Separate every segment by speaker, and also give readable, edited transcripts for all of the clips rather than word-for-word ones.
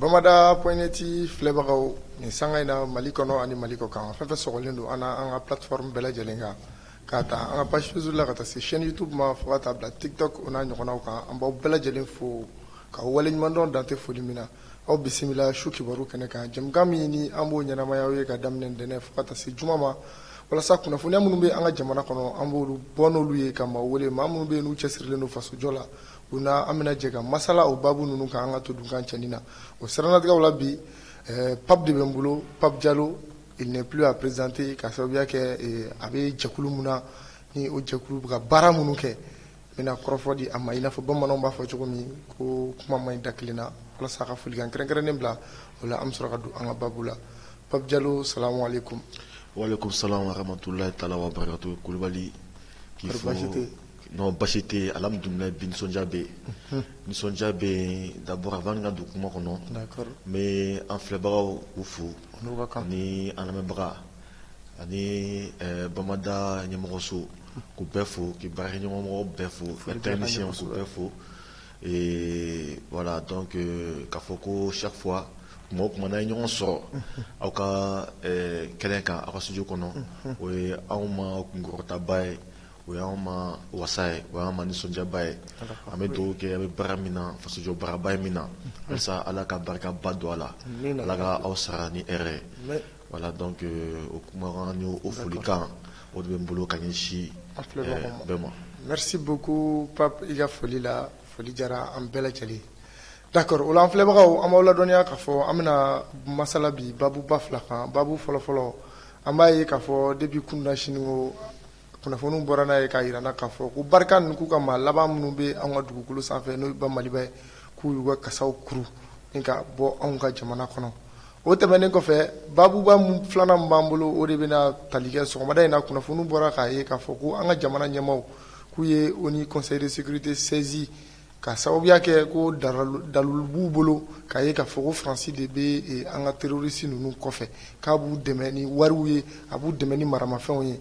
Speaker 1: Bamada pointi flebagaw ni sanga ina Mali kono ani Mali ko kan fɛn fɛn sɔgɔlen don an ka plateforme bɛɛ lajɛlen kan k'a ta an ka page Facebook la ka taa se chaîne YouTube ma fo ka taa bila TikTok o n'a ɲɔgɔnnaw kan an b'aw bɛɛ lajɛlen fo ka waleɲuman dɔn dan tɛ foli min na aw bisimila su kibaru kɛnɛ kan jɛmukan min ni an b'o ɲɛnamaya aw ye ka daminɛ ntɛnɛn fo ka taa se juma ma walasa kunnafoniya minnu bɛ an ka jamana kɔnɔ an b'olu bɔ n'olu ye ka maaw wele maa minnu bɛ yen n'u cɛsirilen don fasojɔ la u na an bɛna jɛ ka masala o baabu ninnu kan an ka to dunkan cɛnin na o siranatigɛw la bi Pape de bɛ n bolo Pape Diallo il n'est plus à présenter ka sababuya kɛ a bɛ jɛkulu mun na ni o jɛkulu bɛ ka baara minnu kɛ n bɛna kɔrɔfɔ di a ma i n'a fɔ bamananw b'a fɔ cogo min ko kuma man ɲi da kelen na walasa a ka folikan kɛrɛnkɛrɛnnen bila o la an bɛ sɔrɔ ka don an ka baabu la Pape Diallo salamu alaikum.
Speaker 2: Walaikum salam wa rahmatullahi ta'ala wa barakatuh. Kulibali qu'il faut non bachité alhamdoulilah bin sonjabe ni sonjabe d'abord avant nga dokuma kono
Speaker 1: d'accord
Speaker 2: mais en flebao ufu ni anamebra ani bamada nyamoso ku befo ki bari nyamoso befo technicien ku befo et voilà donc kafoko chaque fois mo kuma na ñon so aw ka kelen kan aw studio kono o awma ngorota bay o awma wasay o awma ni sonja bay ame do ke ame baramina fa studio barabay mina alsa ala ka barka bado ala ka aw sara ni ere voilà donc o kuma ñu o fulika o de mbolo kanyishi bema.
Speaker 1: Merci beaucoup Pape Iga Folila Foli jara an bɛɛ lajɛlen. D'accord o la an filɛbagaw an b'aw ladɔnniya k'a fɔ an bɛna masala bi babu ba fila kan babu fɔlɔfɔlɔ an b'a ye k'a fɔ depuis kunda sini ko kunnafoniw bɔra n'a ye k'a yira na k'a fɔ ko barika ninnu k'u ka maa laban minnu bɛ anw ka dugukolo sanfɛ n'o ba Maliba ye k'u y'u ka kasaw kuru ni ka bɔ anw ka jamana kɔnɔ o tɛmɛnen kɔfɛ babuba filanan min b'an bolo o de bɛna tali kɛ sɔgɔmada in na kunnafoniw bɔra k'a ye k'a fɔ ko an ka jamana ɲɛmaaw k'u ye ONU Conseil de sécurité saisi ka sababuya kɛ ko dalulu b'u bolo k'a ye k'a fɔ ko Faransi de bɛ an ka terroriste ninnu kɔfɛ k'a b'u dɛmɛ ni wariw ye a b'u dɛmɛ ni maramafɛnw ye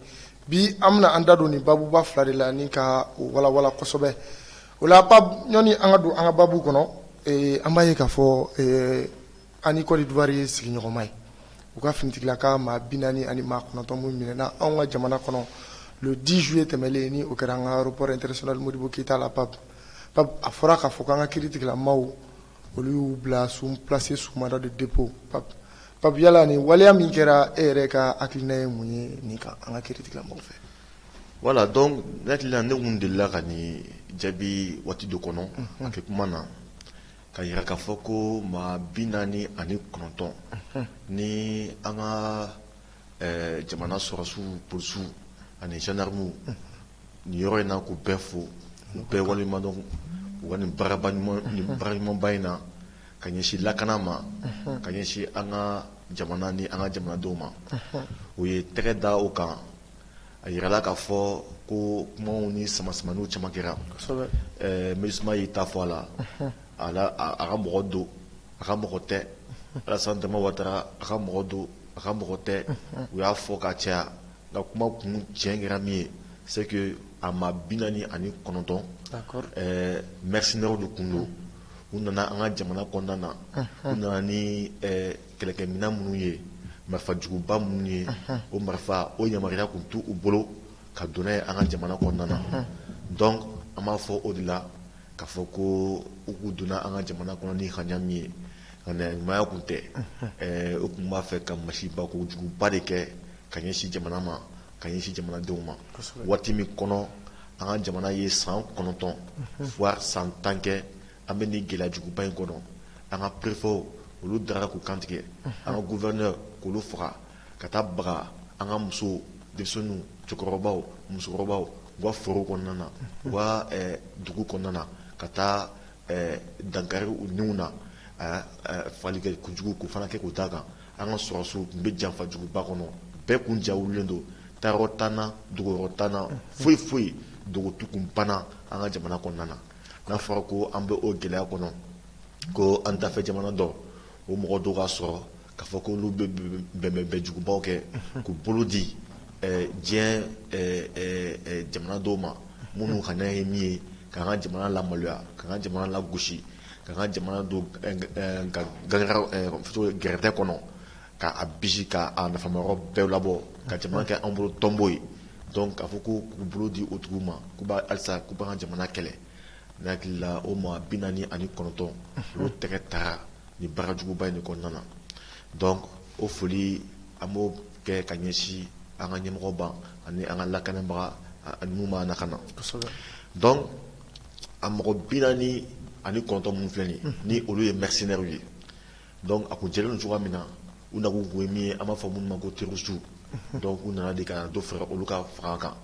Speaker 1: bi an bɛna an da don nin babuba fila de la ni ka o walawala kosɛbɛ o la Pape ɲɔni an ka don an ka babu kɔnɔ an b'a ye k'a fɔ ani Côte d'Ivoire ye sigiɲɔgɔnma ye u ka finitigilaka maa 40 ani maa 9 minnu minɛna anw ka jamana kɔnɔ le 10 juillet tɛmɛlen ni o kɛra an ka aéroport international Modibo Keita la Pape a fɔra k'a fɔ k'an ka kiiritigilamaw olu y'u bila placé sous mandat de dépôt Pape yala ni waleya min kɛra e yɛrɛ ka hakilina ye mun ye nin kan an ka kiiritigilamaw fɛ.
Speaker 2: Voilà donc ne hakilina ne kun delila ka nin jaabi waati dɔ kɔnɔ a kɛ kuma na ka yira k'a fɔ ko maa 49 ni an ka jamana sɔrɔsiw polisiw ani gendarmew nin yɔrɔ in na k'u bɛɛ fo u bɛɛ waleɲuman dɔn u ka nin baara ɲumanba in na ka ɲɛsin lakana ma ka ɲɛsin an ka jamana ni an ka jamanadenw ma u ye tɛgɛ da o kan a yirala k'a fɔ ko kumaw ni samasamaniw caman kɛra MINUSMA y'i ta fɔ a la a ka mɔgɔ don a ka mɔgɔ tɛ Alassane Dramane Ouattara a ka mɔgɔ don a ka mɔgɔ tɛ u y'a fɔ ka caya nka kuma kun tiɲɛ kɛra min ye c'est que a maa 49 mercenaires de kun don u nana an ka jamana kɔnɔna na u nana ni kɛlɛkɛminɛn minnu ye marifajuguba minnu ye o marifa o yamaruya kun t'u bolo ka don n'a ye an ka jamana kɔnɔna na donc an b'a fɔ o de la k'a fɔ ko u k'u donna an ka jamana kɔnɔ ni hamiya min ye nka ɲumanya kun tɛ u kun b'a fɛ ka masiba kojuguba de kɛ ka ɲɛsin jamana ma ka ɲɛsin jamanadenw ma waati min kɔnɔ an ka jamana ye san 9 voire san 10 kɛ an bɛ nin gɛlɛya juguba in kɔnɔ an ka préfet olu dara k'u kantigɛ an ka gouverneur k'olu faga ka taa baga an ka musow denmisɛnninw cɛkɔrɔbaw musokɔrɔbaw u ka foro kɔnɔna na u ka dugu kɔnɔna na ka taa dankari u niw na fali kɛ kojugu k'u fana kɛ k'u da kan an ka sɔrɔsiw tun bɛ janfa juguba kɔnɔ bɛɛ kun ja wulilen don taayɔrɔ t'an na dogoyɔrɔ t'an na foyi dogotu kun banna an ka jamana kɔnɔna na n'a fɔra ko an bɛ o gɛlɛya kɔnɔ ko an dafɛ jamana dɔ o mɔgɔ dɔw ka sɔrɔ k'a fɔ ko olu bɛ bɛnbɛnbɛn jugubaw kɛ k'u bolo di diɲɛ jamana dɔw ma minnu hana ye min ye k'an ka jamana lamaloya k'an ka jamana lagosi ka nga jamana do ka gangara futo gerte kono ka abiji ka a nafamaro bɛɛ labɔ ka jamana kɛ an bolo tɔnbo ye donc k'a fɔ ko k'u bolo di o tigiw ma k'u b'a halisa k'u b'an ka jamana kɛlɛ ne hakili la o maa 49 olu tɛgɛ tara ni baara juguba in de kɔnɔna na donc o foli an b'o kɛ ka ɲɛsin an ka ɲɛmɔgɔba ani an ka lakanabaga ani mun b'an na ka na donc a mɔgɔ 49 minnu filɛ nin ni olu ye mercenaires ye donc a kun jɛlen don cogoya min na u nakun kun ye min ye an b'a fɔ minnu ma ko terroristes donc u nana de ka dɔ fara olu ka fanga kan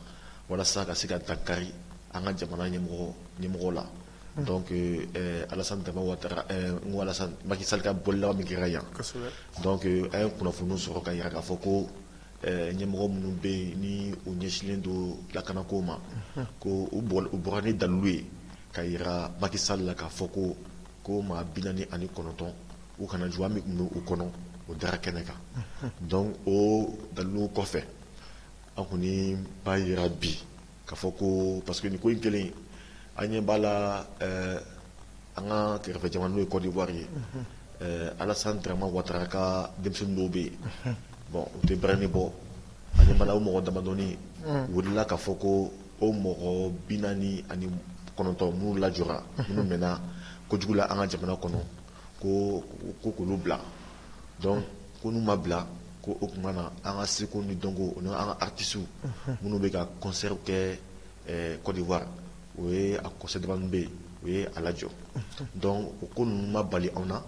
Speaker 2: walasa ka se ka dankari an ka jamana ɲɛmɔgɔw la donc Alassane Dramane Ouattara Alassane Macky Sall ka bɔli laban min kɛra yan donc an ye kunnafoniw sɔrɔ ka yira k'a fɔ ko ɲɛmɔgɔ minnu bɛ yen ni u ɲɛsinnen don lakanako ma ko u bɔra ni dalilu ye ka yira Macky Sall la k'a fɔ ko maa 49 u kana juguya min tun bɛ u kɔnɔ o dara kɛnɛ kan donc o dalilu kɔfɛ an kɔni b'a yira bi k'a fɔ ko parce que nin ko in kelen an ɲɛ b'a la an ka kɛrɛfɛ jamana n'o ye Côte d'Ivoire ye Alassane Dramane Ouattara ka denmisɛnnin dɔw bɛ yen bon u tɛ bɛrɛni bɔ an ɲɛ b'a la o mɔgɔ damadɔni wulila k'a fɔ ko o mɔgɔ 49 minnu lajɔra minnu mɛnna kojugu la an ka jamana kɔnɔ ko k'olu bila donc ko n'u ma bila ko o tuma na an ka seko ni dɔnko o ni an ka artistes minnu bɛ ka concert kɛ Côte d'Ivoire o ye a concert dama min bɛ yen o ye a lajɔ donc o ko ninnu ma bali anw na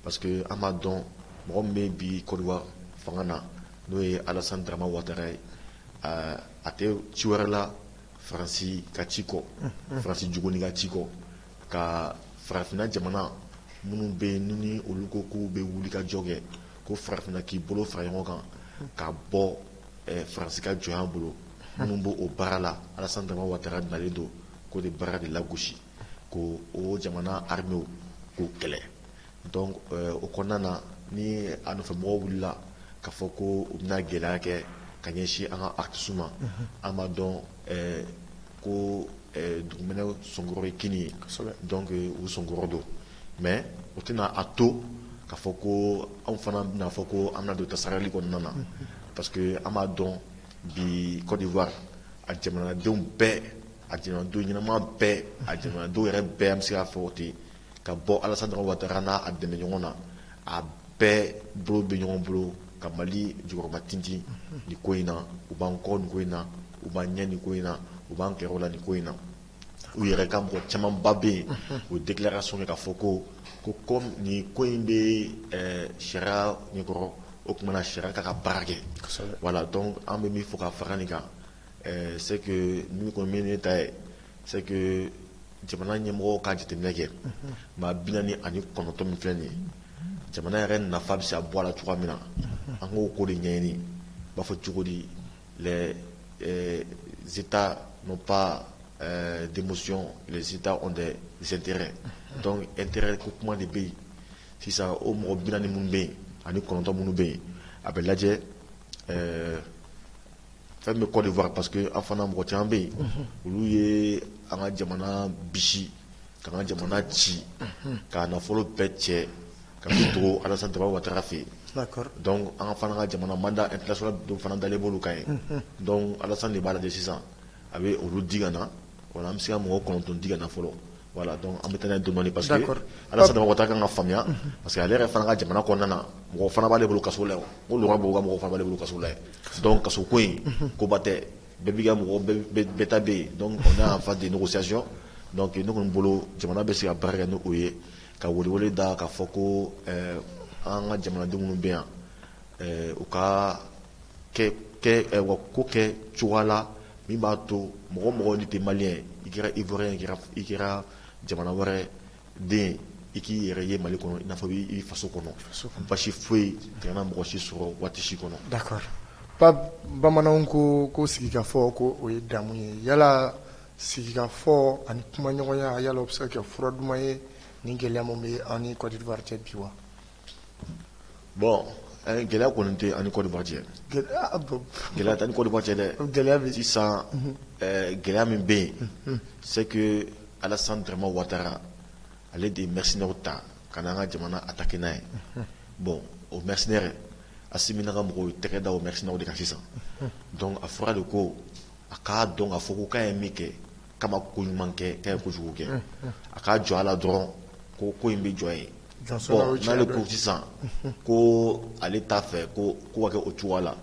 Speaker 2: parce que an b'a dɔn mɔgɔ min bɛ bi Côte d'Ivoire fanga na n'o ye Alassane Dramane Ouattara ye a tɛ ci wɛrɛ la Faransi ka ci kɔ Faransi juguni ka ci kɔ ka farafinna jamana minnu bɛ yen ni olu ko k'u bɛ wuli ka jɔ kɛ ko farafinna k'i bolo fara ɲɔgɔn kan ka bɔ Faransi ka jɔnya bolo minnu b'o o baara la Alassane Dramane Ouattara nalen don k'o de baara de lagosi ko o jamana armée k'o kɛlɛ donc o kɔnɔna na ni a nɔfɛmɔgɔw wulila k'a fɔ ko u bɛna gɛlɛya kɛ ka ɲɛsin an ka artistes ma an b'a dɔn ko dugumɛnɛ sɔnkɔrɔ ye kini ye donc u sɔnkɔrɔ don mais o tɛna a to k'a fɔ ko anw fana bɛna fɔ ko an bɛna don tasarali kɔnɔna na parce que an b'a dɔn bi Côte d'Ivoire a jamanadenw bɛɛ a jamanadenw ɲɛnama bɛɛ a jamanadenw yɛrɛ bɛɛ an bɛ se k'a fɔ ten ka bɔ Alassane Dramane Ouattara n'a a dɛmɛ ɲɔgɔn na a bɛɛ bolo bɛ ɲɔgɔn bolo ka Mali jukɔrɔma tintin nin ko in na u b'an kɔ nin ko in na u b'an ɲɛ nin ko in na u b'an kɛrɛw la nin ko in na u yɛrɛ ka mɔgɔ camanba bɛ yen o déclaration kɛ k'a fɔ ko comme nin ko in bɛ sariya ɲɛkɔrɔ o tuma na sariya ka baara kɛ voilà donc an bɛ min fɔ ka fara nin kan c'est que min kɔni min ne ta ye c'est que jamana ɲɛmɔgɔw ka jateminɛ kɛ maa 49 min filɛ nin ye jamana yɛrɛ nafa bɛ se a bɔ a la cogoya min na an k'o ko de ɲɛɲini b'a fɔ cogo di les États n'ont pas d'émotion, les États ont des intérêts donc intérêt ko kuma de bɛ yen sisan o mɔgɔ 40 minnu bɛ yen ani 9 minnu bɛ yen a bɛ lajɛ fɛn bɛ Côte d'Ivoire parce que an fana mɔgɔ caman bɛ yen olu ye an ka jamana bisi k'an ka jamana ci k'a nafolo bɛɛ cɛ ka to Alassane Dramane Ouattara fɛ yen donc an fana ka jamana mandat international dɔ fana dalen b'olu kan ye donc Alassane de b'a lajɛ sisan a bɛ olu di ka na wala an bɛ se ka mɔgɔ 9 di ka na fɔlɔ voilà donc an bɛ taa n'a ye dɔɔni parce que Alassane Dramane Ouattara kan ka faamuya parce que ale yɛrɛ fana ka jamana kɔnɔna na mɔgɔ fana b'ale bolo kaso la o lɔrɔ b'o ka mɔgɔ fana b'ale bolo kaso la donc kaso ko in koba tɛ bɛɛ b'i ka mɔgɔ bɛɛ ta bɛ yen donc on est en phase de négociation donc ne kɔni bolo jamana bɛ se ka baara kɛ ni o ye ka welewele da k'a fɔ ko an ka jamanadenw minnu bɛ yan u ka ko kɛ cogoya la min b'a to mɔgɔ ni tɛ maliyɛn i kɛra ivoirien i kɛra jamana wɛrɛ den i k'i yɛrɛ ye Mali kɔnɔ i n'a fɔ i faso kɔnɔ basi foyi tɛ na mɔgɔ si sɔrɔ waati si kɔnɔ.
Speaker 1: D'accord. Bamananw ko sigikafɔ ko o ye damu ye yala sigikafɔ ani kumaɲɔgɔnya yala o bɛ se ka kɛ fura duman ye ni gɛlɛya min bɛ an ni Côte d'Ivoire cɛ bi wa.
Speaker 2: bon gɛlɛya kɔni tɛ an ni Côte d'Ivoire cɛ. Gɛlɛya tɛ an ni Côte d'Ivoire cɛ dɛ. Gɛlɛya bɛ sisan gɛlɛya min bɛ yen c'est que Alassane Dramane Ouattara ale de mercenaires ta ka na an ka jamana attaquer n'a ye bon o mercenaires a simina ka mɔgɔw tɛgɛ da o mercenaires de kan sisan donc a fɔra de ko a k'a dɔn k'a fɔ ko k'a ye min kɛ kama ko ɲuman kɛ k'a ye kojugu kɛ a k'a jɔ a la dɔrɔn ko in bɛ jɔ ye bon n'ale ko sisan ko ale t'a fɛ ko ka kɛ o cogoya la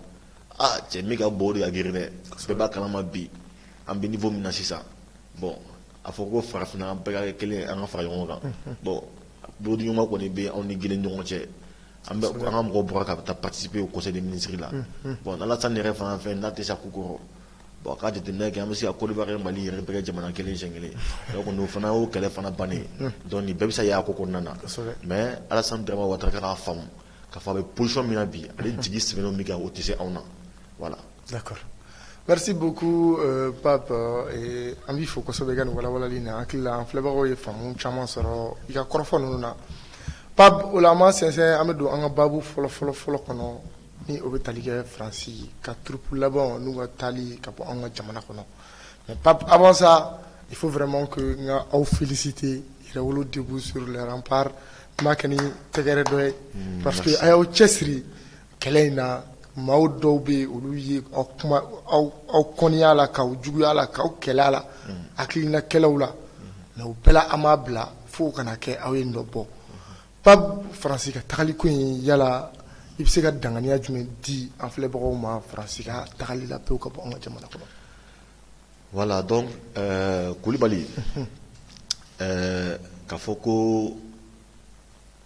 Speaker 2: cɛ min ka bon o de ka girin dɛ bɛɛ b'a kalama bi an bɛ niveau min na sisan bon a fɔ ko farafinna bɛɛ ka kɛ kelen an ka fara ɲɔgɔn kan bon bolodiɲɔgɔnma kɔni bɛ anw ni Guinée ni ɲɔgɔn cɛ an ka mɔgɔw bɔra ka taa participer au conseil des ministres la bon n'Alassane yɛrɛ fana fɛ n'a tɛ se a ko kɔrɔ bon k'a jateminɛ kɛ an bɛ se ka Côte d'Ivoire Mali yɛrɛ bɛɛ kɛ jamana kelen siɲɛ kelen donc o fana y'o kɛlɛ fana bannen donc nin bɛɛ bɛ se ka y'a ko kɔnɔna na mais Alassane Dramane Ouattara k'a faamu k'a fɔ a bɛ position min na bi ale jigi sɛbɛnnen min kɛ o tɛ se anw na voilà.
Speaker 1: D'accord. Merci beaucoup Pape an b'i fo kosɛbɛ i ka nin walawalali na hakili la an filɛbagaw ye faamu caman sɔrɔ i ka kɔrɔfɔ ninnu na Pape o la an ma sɛnsɛn an bɛ don an ka baabu fɔlɔ kɔnɔ ni o bɛ tali kɛ Faransi ka troupe laban n'u ka taali ka bɔ an ka jamana kɔnɔ mais Pape avant ça il faut vraiment que n ka aw féliciter Yɛrɛwolo debout sur les remparts n b'a kɛ ni tɛgɛrɛ dɔ ye parce que a y'aw cɛsiri kɛlɛ in na maaw dɔw bɛ yen olu ye aw kɔniya la k'aw juguya la k'aw kɛlɛ a la hakilinakɛlaw la mais o bɛɛ la an b'a bila fo kana kɛ aw ye nɔ bɔ Pape Faransi ka tagali ko in yala i bɛ se ka danganiya jumɛn di an filɛbagaw ma Faransi ka tagali la pewu ka bɔ an ka jamana kɔnɔ.
Speaker 2: Voilà donc Kulibali k'a fɔ ko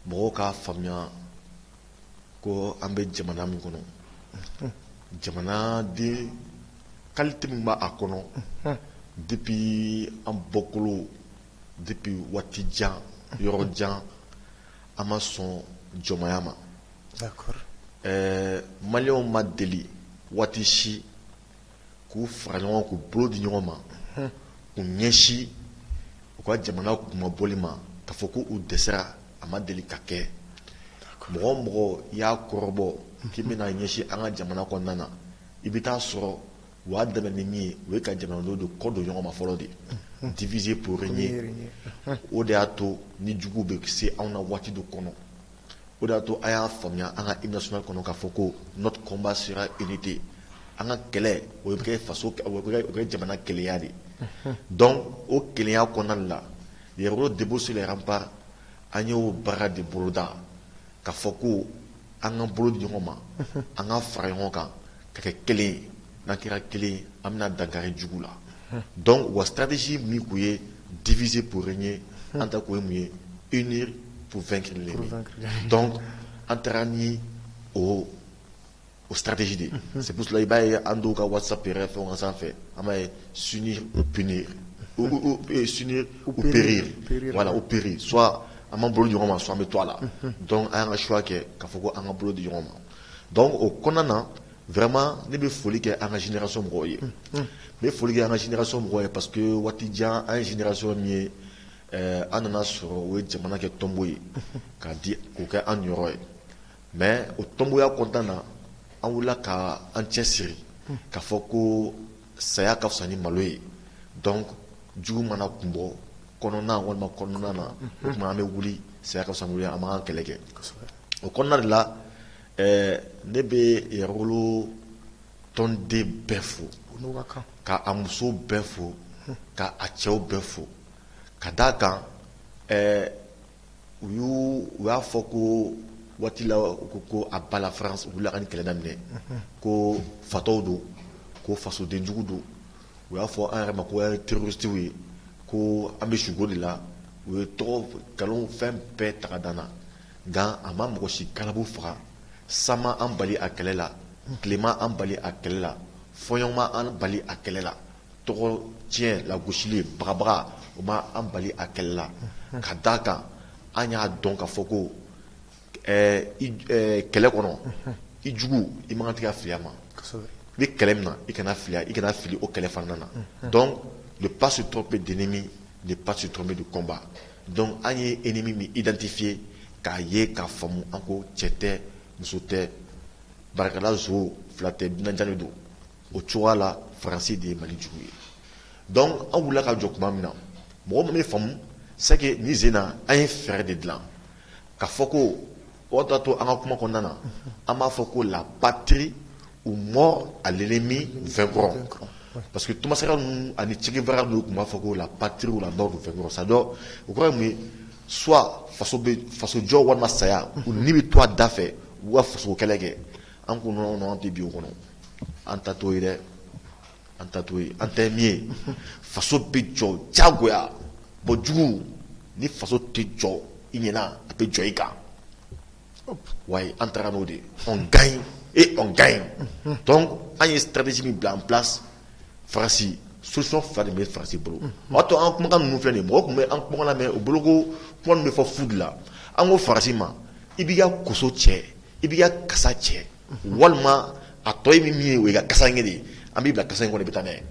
Speaker 2: mɔgɔw k'a faamuya ko an bɛ jamana min kɔnɔ jamana de qualité min b'a kɔnɔ depuis an bɔkolo depuis waati jan yɔrɔ jan an ma sɔn jɔnmaya ma.
Speaker 1: D'accord.
Speaker 2: Maliyɛnw ma deli waati si k'u fara ɲɔgɔn k'u bolo di ɲɔgɔn ma k'u ɲɛsin u ka jamana kumabɔli ma k'a fɔ ko u dɛsɛra a ma deli ka kɛ mɔgɔ o mɔgɔ y'a kɔrɔbɔ k'i bɛna ɲɛsin an ka jamana kɔnɔna na i bɛ taa sɔrɔ u y'a daminɛ ni min ye o ye ka jamanadenw de kɔ don ɲɔgɔn ma fɔlɔ de diviser pour régner o de y'a to ni juguw bɛ se anw na waati dɔ kɔnɔ o de y'a to a y'a faamuya an ka hymne national kɔnɔ k'a fɔ ko notre combat sera unité an ka kɛlɛ o bɛ kɛ faso o bɛ kɛ jamana kɛlɛya de donc o kɛlɛya kɔnɔna la Yɛrɛwolo debout sur les remparts an y'o baara de boloda k'a fɔ ko an ka bolo di ɲɔgɔn ma an ka fara ɲɔgɔn kan ka kɛ kelen ye n'an kɛra kelen ye an bɛna dankari jugu la donc wa stratégie min kun ye diviser pour régner an ta kun ye mun ye unir pour vaincre l'ennemi donc an taara ni o stratégie de c'est pour cela i b'a ye an dɔw ka WhatsApp yɛrɛ fɛnw kan sanfɛ an b'a ye s'unir ou punir s'unir ou périr voilà ou périr soit an b'an bolo di ɲɔgɔn ma soit an bɛ to a la donc an y'an ka choix kɛ k'a fɔ ko an ka bolo di ɲɔgɔn ma donc o kɔnɔna na vraiment ne bɛ foli kɛ an ka génération mɔgɔw ye n bɛ foli kɛ an ka génération mɔgɔw ye parce que waati jan an ye génération min ye an nana sɔrɔ o ye jamana kɛ tɔnbo ye k'a di k'o kɛ an yɔrɔ ye mais o tɔnboya kɔnɔna na an wulila ka an cɛsiri k'a fɔ ko saya ka fisa ni malo ye donc jugu mana kun bɔ kɔnɔna walima kɔnɔna na o tuma an bɛ wuli saya ka fisa ni malo ye an b'an kɛlɛ kɛ o kɔnɔna de la ne bɛ Yɛrɛwolo tɔnden bɛɛ fo ka a musow bɛɛ fo ka a cɛw bɛɛ fo ka d'a kan u y'a fɔ ko waati la ko a ba la France u wulila ka nin kɛlɛ daminɛ ko fatɔw don ko fasodenjugu don u y'a fɔ an yɛrɛ ma ko an ye terroristiw ye ko an bɛ sugo de la u ye tɔgɔ nkalon fɛn bɛɛ ta ka d'an na nka a ma mɔgɔ si kalabu faga san ma an bali a kɛlɛ la tile ma an bali a kɛlɛ la fɔɲɔn ma an bali a kɛlɛ la tɔgɔ tiɲɛ lagosili bagabaga o ma an bali a kɛlɛ la ka d'a kan an y'a dɔn k'a fɔ ko kɛlɛ kɔnɔ i jugu i man kan tɛ ka fili a ma i bɛ kɛlɛ min na i kana fili o kɛlɛ fana na donc ne pas se tromper d'ennemi ne pas se tromper de combat donc an ye ennemi min identifier k'a ye k'a faamu an ko cɛ tɛ muso tɛ barakala zo fila tɛ binanjan de don o cogoya la Faransi de ye Mali jugu ye donc an wulila ka jɔ tuma min na mɔgɔ min bɛ faamu c'est que ni zena a un frère de blanc ka foko otato anga kuma kondana ama foko la patrie ou mort à l'ennemi vaincront. Parce que tout le monde a dit la patrie ou la mort du vaincront. Ça doit, vous croyez, soit face au Joe ou Masaya, ou ni toi d'affaires, ou face au Kalege, en qu'on a antibio, en tatoué, en témier, face au Picho, Tiagoya, Bodjou, ni face au Ticho, il y en a, un peu Joïka. Ouais, en Taranode, on gagne. Et on gagne. Donc, il y a une stratégie mise en place. Farsi, solution faire de farsi bro. Auto en comment nous faire des mots, mais en comment la mais au blogo, pour me faire food là. En gros farsi ma, ibiga koso che, ibiga kasa che. Walma a toi mimi ou iga kasa ngedi, ambi bla kasa ngone betane.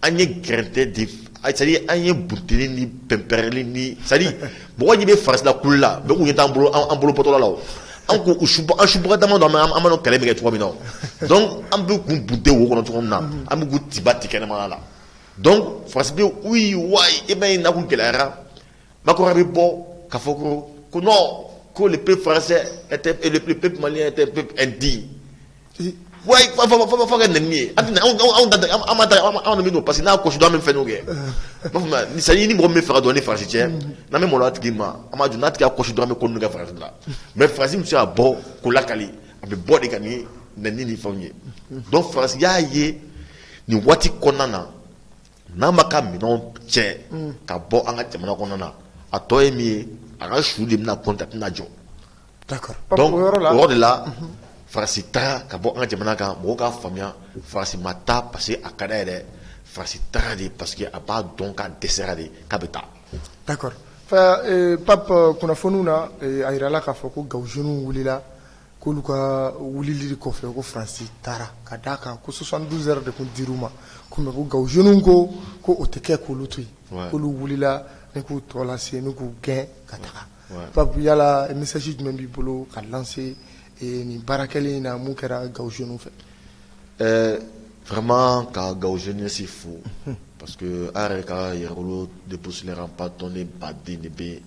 Speaker 2: Anye grente de, c'est-à-dire anye boutini ni pemperli ni, c'est-à-dire bon il be farsi la kula, be ou yenta en bolo poto là. Donc, on donc, oui, et ben, il n'a qu'une galère. Ma que non, que le peuple français était, et le peuple malien était un peuple indigne. Oui, il faut un ennemi. Parce que là, je dois même faire nos guerres. Ça y est, il me faire donner français. Na même là, tu m'as, amadu n'a qu'à cocher doit me connaître français là. Mais français, monsieur a bon, qu'on l'a calé, avec bon des gagner, n'en famille. Donc français, ya y ni wati konana, na makami non tche, ka bon angate mana konana, a toi emi, a rachou de na contact na jo.
Speaker 1: D'accord.
Speaker 2: Donc, au de là. Farsi ta ka bo anga jamana ka mo ka famia farsi mata passer à kadere farsi ta de parce que a pas donc à desserrer ka beta.
Speaker 1: D'accord. Fa pap kuna fonuna airala ka foko gaujunu wulila ko luka wulili ko fe ko farsi tara kadaka ko 72 heures de kun diruma ko me ko gaujunu ko oteke ko lutui ko lu wulila ne ko tola se ne ko gain kataka. Pap yala message du même bolo ka lancer et ni barakeli na mukera gaujenu fait
Speaker 2: vraiment ka gaujenu c'est fou parce que areka yerolo de pousser les remparts tourner badi ne be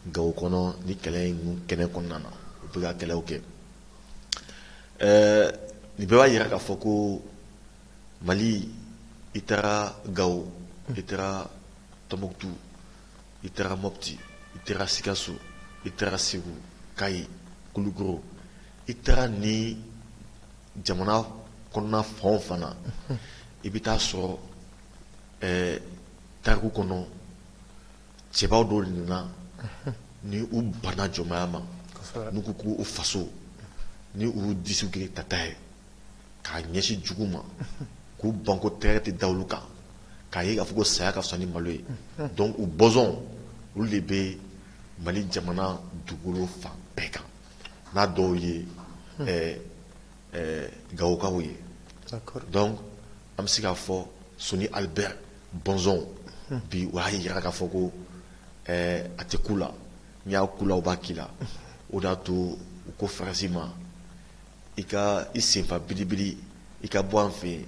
Speaker 2: gaukono ni kelen kenen konana peut ga kele OK ni be wa yeraka foko Mali itara gao itara Tombouctou itara Mopti itara Sikasso itara Ségou Kayi Kouloukouro itara ni jamana kɔnɔna fan o fan na i bɛ taa sɔrɔ tariku kɔnɔ cɛbaw dɔw nana ni u banna jɔnmaya ma n'u ko k'u faso ni u disiw kɛ tata ye k'a ɲɛsin jugu ma k'u ban ko tɛgɛ tɛ da olu kan k'a ye k'a fɔ ko saya ka fisa ni malo ye donc u bɔnsɔn olu de bɛ Mali jamana dugukolo fan bɛɛ kan n'a dɔw ye gawokaw ye donc an bɛ se k'a fɔ Soni Albert Bɔnsɔn bi o y'a yira k'a fɔ ko a tɛ ku la n'i y'a ku la o b'a k'i la o de y'a to u ko Faransi ma i senfa bilibili i ka bɔ an fɛ yen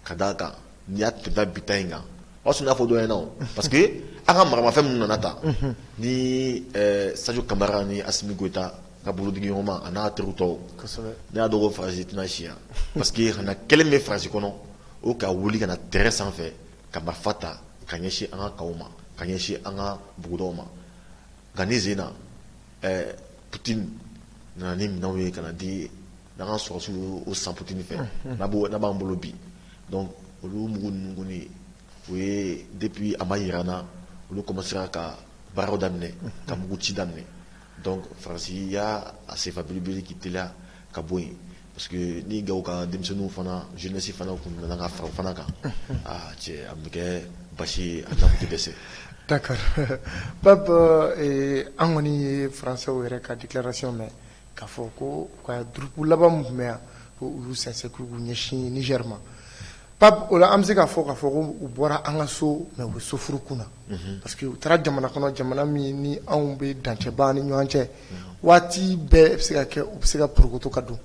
Speaker 2: ka d'a kan n'i y'a tɛmɛ bi ta in kan o y'a sɔrɔ n'a fɔ dɔ ɲɛna o parce que an ka maramafɛn minnu nana ta ni Sadio Kamara ni Assimi Goïta ka bolodigi ɲɔgɔn ma a n'a terikɛw ne y'a dɔn ko Faransi tɛna si yan parce que kana kɛlɛ min bɛ Faransi kɔnɔ o ka wuli ka na terrain sanfɛ ka marifa ta ka ɲɛsin an ka kaw ma ka ɲɛsin an ka bugudaw ma nka ne sen na Poutine nana ni minɛnw ye ka na di n'an ka sɔrɔsiw o san Poutine fɛ n'a b'an bolo bi donc olu mugu ninnu kɔni o ye depuis a ma yira n na olu commencera ka baaraw daminɛ ka muguci daminɛ donc Faransi y'a senfa belebele k'i teliya ka bɔ yen parce que ni gawo ka denmisɛnninw fana jeunesse fana kun nana ka fara o fana kan cɛ a bɛ kɛ basi ye a nafu tɛ dɛsɛ.
Speaker 1: D'accord. Pape an kɔni ye Français yɛrɛ ka déclaration mɛn k'a fɔ ko ka groupe laban min tun bɛ yan ko olu sɛnsɛn k'u ɲɛsin Niger ma. Pape o la an bɛ se k'a fɔ ko u bɔra an ka so mais u bɛ sofurukun na parce que u taara jamana kɔnɔ jamana min ni anw bɛ dancɛba ni ɲɔgɔn cɛ waati bɛɛ bɛ se ka kɛ u bɛ se ka porokoto ka don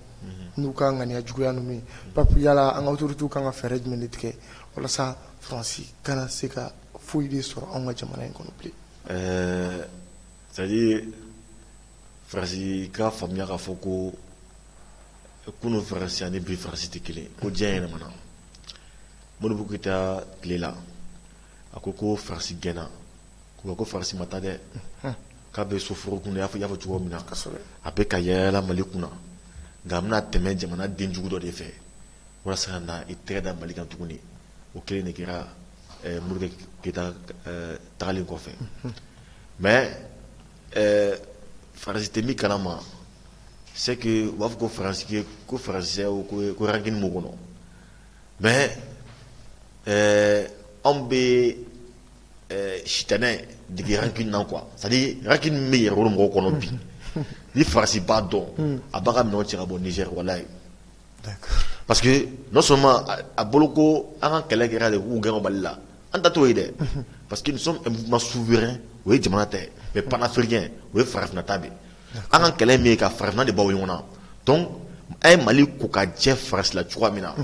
Speaker 1: n'u ka ŋaniya juguya ninnu ye. Pape yala an ka autorités kan ka fɛɛrɛ jumɛn de tigɛ walasa Faransi kana se ka foyi de sɔrɔ anw ka jamana in kɔnɔ bilen.
Speaker 2: c'est-à-dire farasi ka faamuya k'a fɔ ko kunu farasi ani bi farasi tɛ kelen ko diɲɛ yɛlɛmana Modibo Keyita tile la a ko farasi gɛnna ko farasi ma taa dɛ k'a bɛ soforo kun y'a fɔ cogo min na a bɛ ka yɛlɛla Mali kunna nka a bɛna tɛmɛ jamana denjugu dɔ de fɛ walasa ka na i tɛgɛ da Mali kan tuguni o kelen de kɛra Modibo Keyita tagalen kɔfɛ mais farasi tɛ min kalama c'est que u b'a fɔ ko faransɛ ko rancune m'u kɔnɔ mais anw bɛ sitanɛ dege rancune na quoi c'est-à-dire rancune min bɛ yɛrɛ wolo mɔgɔw kɔnɔ bi ni farasi b'a dɔn a b'a ka minɛnw cɛ ka bɔ Niger walayi parce que non seulement a bolo ko an ka kɛlɛ kɛra de k'u gɛn Mali la an ta t'o ye dɛ parce que nous sommes un mouvement souverain o ye jamana ta ye mais panafricain o ye farafinna ta de an ka kɛlɛ min ye ka farafinna de bɔ ɲɔgɔn na donc an ye Mali ko ka jɛ farasi la cogoya min na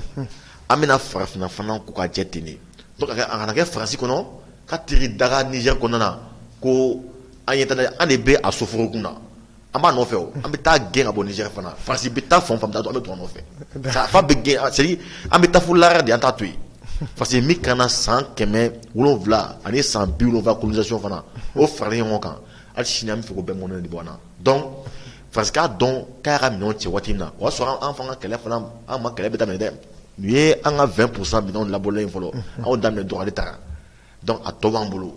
Speaker 2: an bɛna farafinna fana ko ka jɛ ten de donc a kana kɛ farasi kɔnɔ ka teri daga Niger kɔnɔ na ko an ye an de bɛ a soforo kun na an b'a nɔfɛ o an bɛ taa gɛn ka bɔ Niger fana farasi bɛ taa fan o fan bɛ taa an bɛ to a nɔfɛ fa bɛ gɛn c'est-à-dire an bɛ taa fo laara de an t'a to yen parce que min kana san 700 ani san 70 colonisation fana o faralen ɲɔgɔn kan hali sini an bɛ fɛ k'o bɛɛ mɔnɛ de bɔ an na donc farasi k'a dɔn k'a y'a ka minɛnw cɛ waati min na o y'a sɔrɔ an fana ka kɛlɛ fana an ma kɛlɛ bɛ daminɛ dɛ nin ye an ka 20% minɛnw labɔlen fɔlɔ an y'o daminɛ dɔgɔyali ta donc a tɔ b'an bolo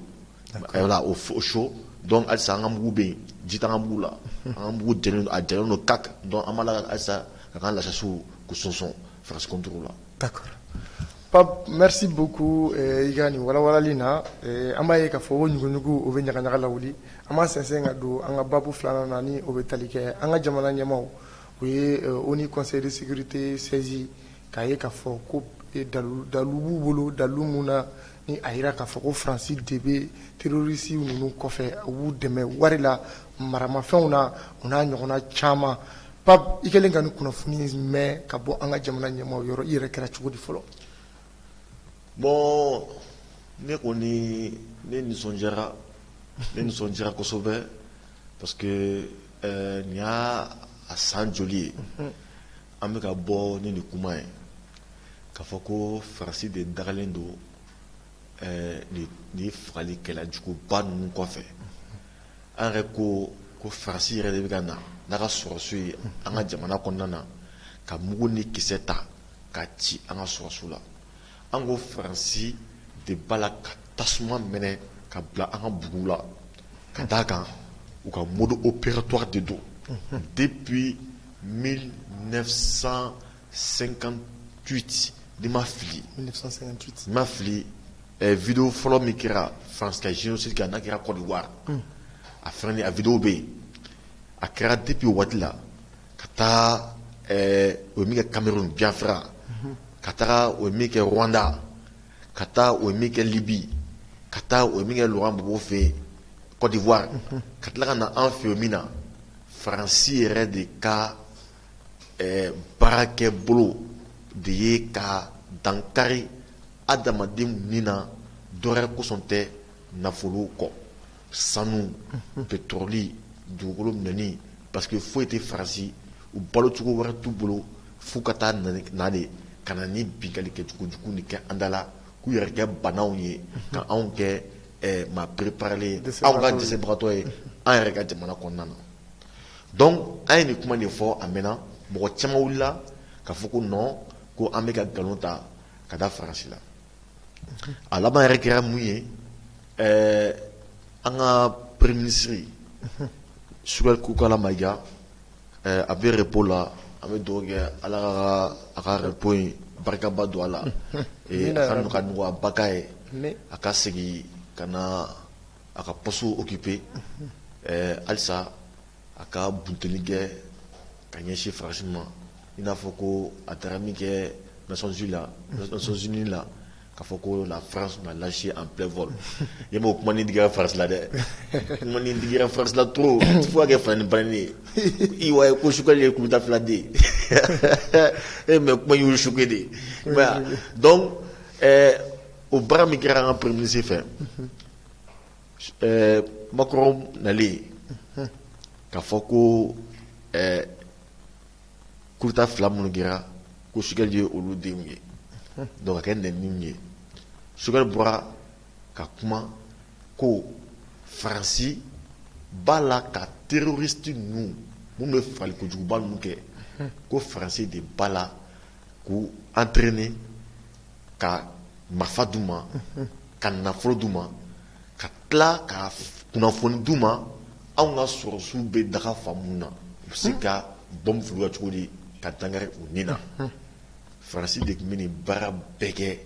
Speaker 2: voilà o so donc halisa an ka mugu bɛ yen ji t'an ka mugu la an ka mugu jɛlen don kak donc an b'a la halisa ka kan lasasiw k'u sɔnsɔn farasi contrôle la.
Speaker 1: D'accord. Pape, merci beaucoup Iga ni walawalali na an b'a ye k'a fɔ ko ɲuguɲugu o bɛ ɲagaɲaga lawuli an b'a sɛnsɛn ka don an ka babu filanan na ni o bɛ tali kɛ an ka jamana ɲɛmaw o ye ONU Conseil de sécurité saisi k'a ye k'a fɔ ko dalu b'u bolo dalu mun na ni a yira k'a fɔ ko Faransi de bɛ terroriste ninnu kɔfɛ u b'u dɛmɛ wari la maramafɛnw na o n'a ɲɔgɔnna caman. Pape, i kɛlen ka ni kunnafoni mɛn ka bɔ an ka jamana ɲɛmaw yɔrɔ i yɛrɛ kɛra cogo di fɔlɔ?
Speaker 2: Bon, ne nisɔndiyara kosɛbɛ parce que nin y'a san joli ye an bɛ ka bɔ ni nin kuma ye k'a fɔ ko Faransi de dagalen don ni fagali kɛlɛjuguba ninnu kɔfɛ an yɛrɛ ko Faransi yɛrɛ de bɛ ka na n'a ka sɔrɔsiw ye an ka jamana kɔnɔna na ka mugu ni kisɛ ta ka ci an ka sɔrɔsiw la. An ko Faransi de b'a la ka tasuma minɛ ka bila an ka bugu la ka d'a kan u ka mode opératoire de don depuis 1958 ni ma fili
Speaker 1: 1958
Speaker 2: ni ma fili vidéo fɔlɔ min kɛra France ka génocide kɛ n'a kɛra Côte d'Ivoire a fɛn a vidéo bɛ yen a kɛra depuis o waati la ka taa o ye min kɛ Cameroun Biafra ka taga o ye min kɛ Rwanda ka taa o ye min kɛ Libye ka taa o ye min kɛ Laurent Gbagbo fɛ yen Côte d'Ivoire ka tila ka na an fɛ yen min na Faransi yɛrɛ de ka baarakɛbolo de ye ka dankari adamadenw ni na dɔwɛrɛ kosɔn tɛ nafolo kɔ sanu pétrole dugukolo minɛni parce que foyi tɛ Faransi u balo cogo wɛrɛ t'u bolo f'u ka taa na de ka na ni bingali kɛcogojugu ni kɛ an da la k'u yɛrɛ kɛ banaw ye ka anw kɛ maa préparé anw ka dɛsɛbagatɔ ye an yɛrɛ ka jamana kɔnɔna na donc an ye nin kuma de fɔ a mɛnna mɔgɔ caman wulila k'a fɔ ko non ko an bɛ ka nkalon ta ka da Faransi la a laban yɛrɛ kɛra mun ye an ka premier ministre Suguel Kukala Mayiga a bɛ repos la an bɛ dugawu kɛ ala a ka repos in barikaba don a la a ka nɔgɔ a ba ka ye a ka segin ka na a ka poste occupé halisa a ka bunteli kɛ ka ɲɛsin Faransi ma i n'a fɔ ko a taara min kɛ Nations Unies la k'a fɔ ko la France m'a lâché en plein vol i m'o kuma ni digira Faransi la dɛ kuma ni digira Faransi la trop fo ka kɛ fana ni banni ye i wa ko Suguel ye kuruta fila de mais kuma y'o choqué de donc o baara min kɛra an ka premier ministre fɛ Macron nale k'a fɔ ko kuruta fila minnu kɛra ko Sugali ye olu denw ye donc ka kɛ nɛniw ye Sugali bɔra ka kuma ko Faransi b'a la ka terroriste ninnu minnu bɛ fagali kojuguba ninnu kɛ ko Faransi de b'a la k'u entraîner ka marifa d'u ma ka nafolo d'u ma ka tila ka kunnafoni d'u ma anw ka sɔrɔsiw bɛ daga fan mun na u bɛ se ka bɔmu fili cogo di ka dangari u ni na Faransi de tun bɛ nin baara bɛɛ kɛ